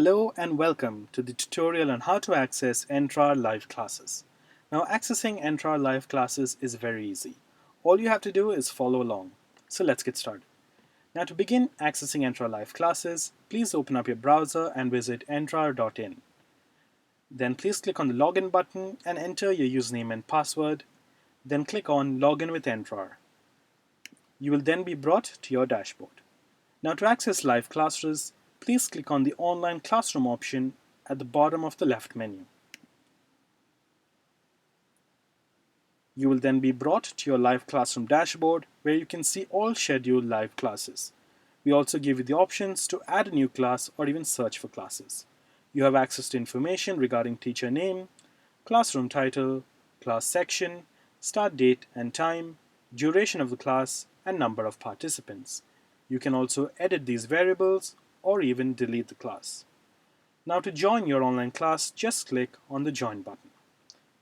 Hello and welcome to the tutorial on how to access Entrar live classes. Now accessing Entrar live classes is very easy. All you have to do is follow along. So let's get started. Now to begin accessing Entrar live classes, please open up your browser and visit entrar.in. Then please click on the login button and enter your username and password. Then click on Login with Entrar. You will then be brought to your dashboard. Now to access live classes, please click on the Online Classroom option at the bottom of the left menu. You will then be brought to your live classroom dashboard where you can see all scheduled live classes. We also give you the options to add a new class or even search for classes. You have access to information regarding teacher name, classroom title, class section, start date and time, duration of the class, and number of participants. You can also edit these variables or even delete the class. Now to join your online class, just click on the Join button.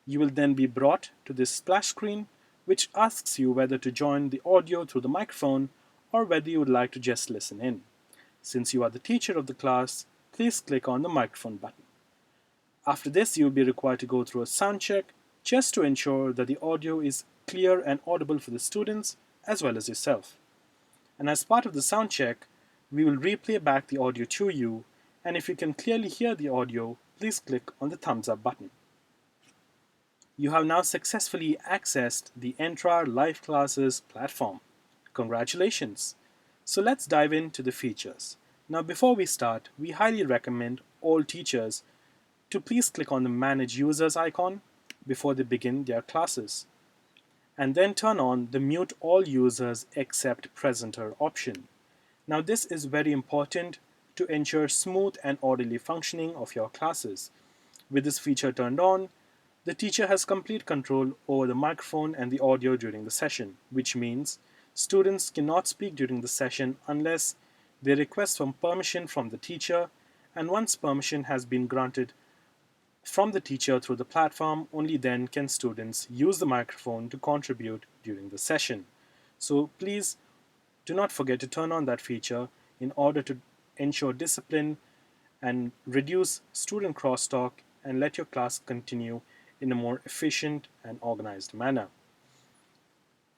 You will then be brought to this splash screen which asks you whether to join the audio through the microphone or whether you would like to just listen in. Since you are the teacher of the class, please click on the microphone button. After this, you will be required to go through a sound check just to ensure that the audio is clear and audible for the students as well as yourself. And as part of the sound check, we will replay back the audio to you, and if you can clearly hear the audio, please click on the thumbs up button. You have now successfully accessed the Entrar Live Classes platform. Congratulations! So let's dive into the features. Now before we start, we highly recommend all teachers to please click on the Manage Users icon before they begin their classes, and then turn on the Mute All Users Except Presenter option. Now this is very important to ensure smooth and orderly functioning of your classes. With this feature turned on, the teacher has complete control over the microphone and the audio during the session, which means students cannot speak during the session unless they request some permission from the teacher, and once permission has been granted from the teacher through the platform, only then can students use the microphone to contribute during the session. So please do not forget to turn on that feature in order to ensure discipline and reduce student crosstalk and let your class continue in a more efficient and organized manner.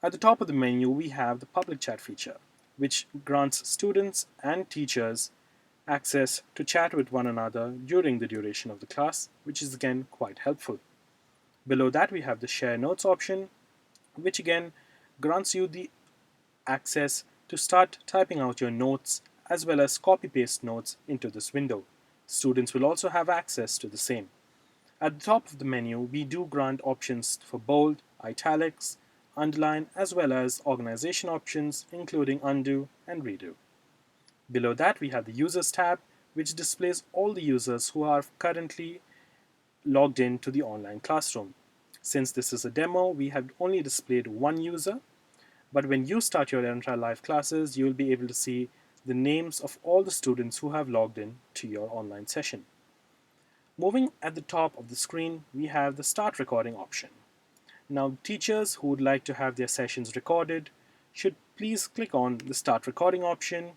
At the top of the menu, we have the public chat feature, which grants students and teachers access to chat with one another during the duration of the class, which is again quite helpful. Below that, we have the Share Notes option, which again grants you the access to start typing out your notes as well as copy-paste notes into this window. Students will also have access to the same. At the top of the menu, we do grant options for bold, italics, underline, as well as organization options, including undo and redo. Below that, we have the Users tab, which displays all the users who are currently logged in to the online classroom. Since this is a demo, we have only displayed one user, but when you start your Entrar live classes, you will be able to see the names of all the students who have logged in to your online session. Moving at the top of the screen, we have the Start Recording option. Now, teachers who would like to have their sessions recorded should please click on the Start Recording option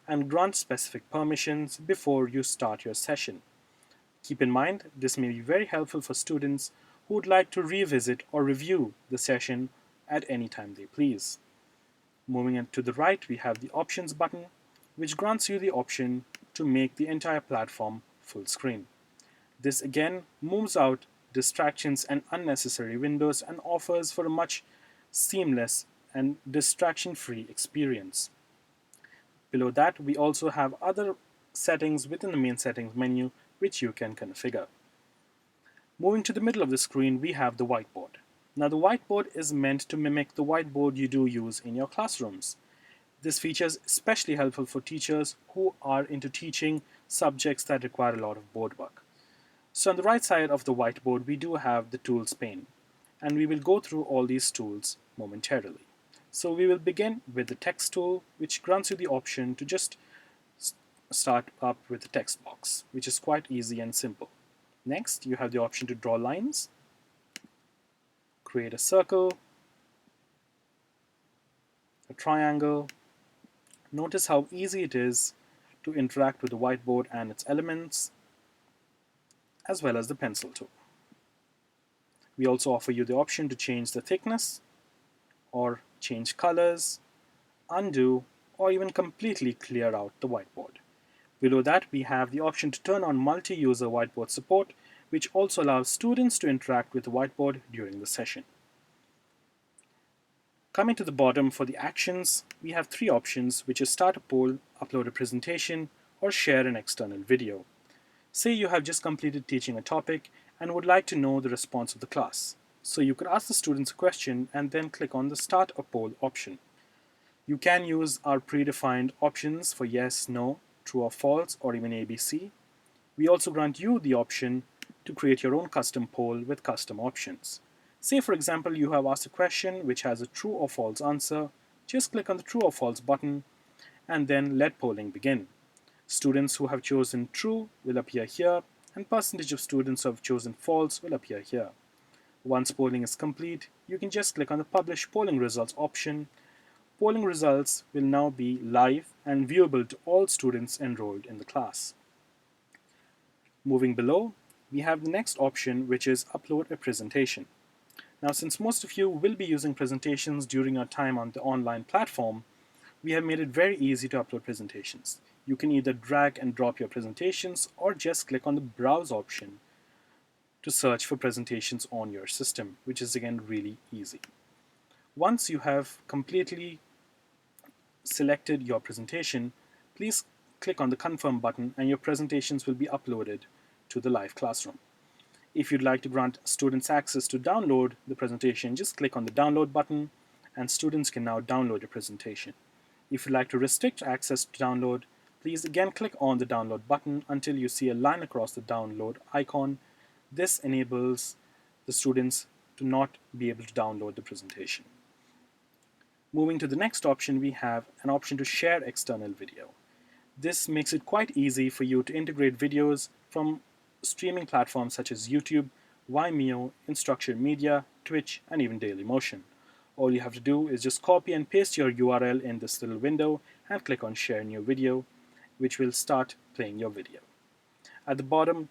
and grant specific permissions before you start your session. Keep in mind, this may be very helpful for students who would like to revisit or review the session at any time they please. Moving to the right, we have the Options button, which grants you the option to make the entire platform full screen. This again moves out distractions and unnecessary windows and offers for a much seamless and distraction-free experience. Below that, we also have other settings within the main settings menu which you can configure. Moving to the middle of the screen, we have the whiteboard. Now the whiteboard is meant to mimic the whiteboard you do use in your classrooms. This feature is especially helpful for teachers who are into teaching subjects that require a lot of board work. So on the right side of the whiteboard, we do have the tools pane, and we will go through all these tools momentarily. So we will begin with the text tool, which grants you the option to just start up with the text box, which is quite easy and simple. Next, you have the option to draw lines, create a circle, a triangle. Notice how easy it is to interact with the whiteboard and its elements, as well as the pencil tool. We also offer you the option to change the thickness or change colors, undo, or even completely clear out the whiteboard. Below that, we have the option to turn on multi-user whiteboard support, which also allows students to interact with the whiteboard during the session. Coming to the bottom for the actions, we have three options, which is start a poll, upload a presentation, or share an external video. Say you have just completed teaching a topic and would like to know the response of the class. So you could ask the students a question and then click on the start a poll option. You can use our predefined options for yes, no, true or false, or even ABC. We also grant you the option to create your own custom poll with custom options. Say, for example, you have asked a question which has a true or false answer. Just click on the true or false button and then let polling begin. Students who have chosen true will appear here, and percentage of students who have chosen false will appear here. Once polling is complete, you can just click on the Publish Polling Results option. Polling results will now be live and viewable to all students enrolled in the class. Moving below, we have the next option, which is Upload a Presentation. Now, since most of you will be using presentations during your time on the online platform, we have made it very easy to upload presentations. You can either drag and drop your presentations or just click on the Browse option to search for presentations on your system, which is again really easy. Once you have completely selected your presentation, please click on the Confirm button and your presentations will be uploaded to the live classroom. If you'd like to grant students access to download the presentation, just click on the Download button and students can now download your presentation. If you'd like to restrict access to download, please again click on the Download button until you see a line across the download icon. This enables the students to not be able to download the presentation. Moving to the next option, we have an option to share external video. This makes it quite easy for you to integrate videos from streaming platforms such as YouTube, Vimeo, Instructure Media, Twitch, and even Dailymotion. All you have to do is just copy and paste your URL in this little window and click on Share New Video, which will start playing your video. At the bottom,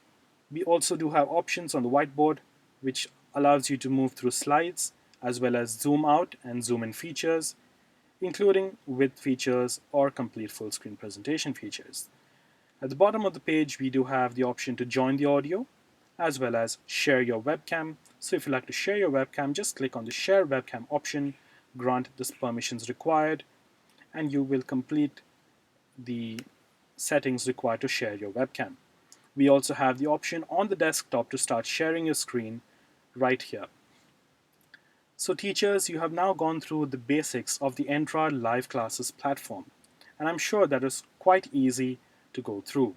we also do have options on the whiteboard, which allows you to move through slides, as well as zoom out and zoom in features, including width features or complete full screen presentation features. At the bottom of the page, we do have the option to join the audio, as well as share your webcam. So if you'd like to share your webcam, just click on the Share Webcam option, grant the permissions required, and you will complete the settings required to share your webcam. We also have the option on the desktop to start sharing your screen right here. So teachers, you have now gone through the basics of the Entrar live classes platform, and I'm sure that is quite easy to go through.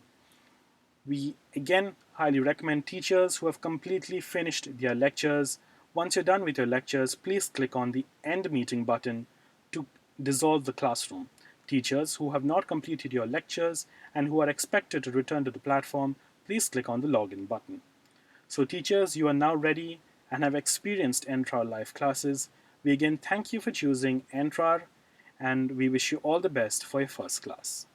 We again highly recommend teachers who have completely finished their lectures. Once you're done with your lectures, please click on the End Meeting button to dissolve the classroom. Teachers who have not completed your lectures and who are expected to return to the platform, please click on the Login button. So teachers, you are now ready and have experienced Entrar live classes. We again thank you for choosing Entrar, and we wish you all the best for your first class.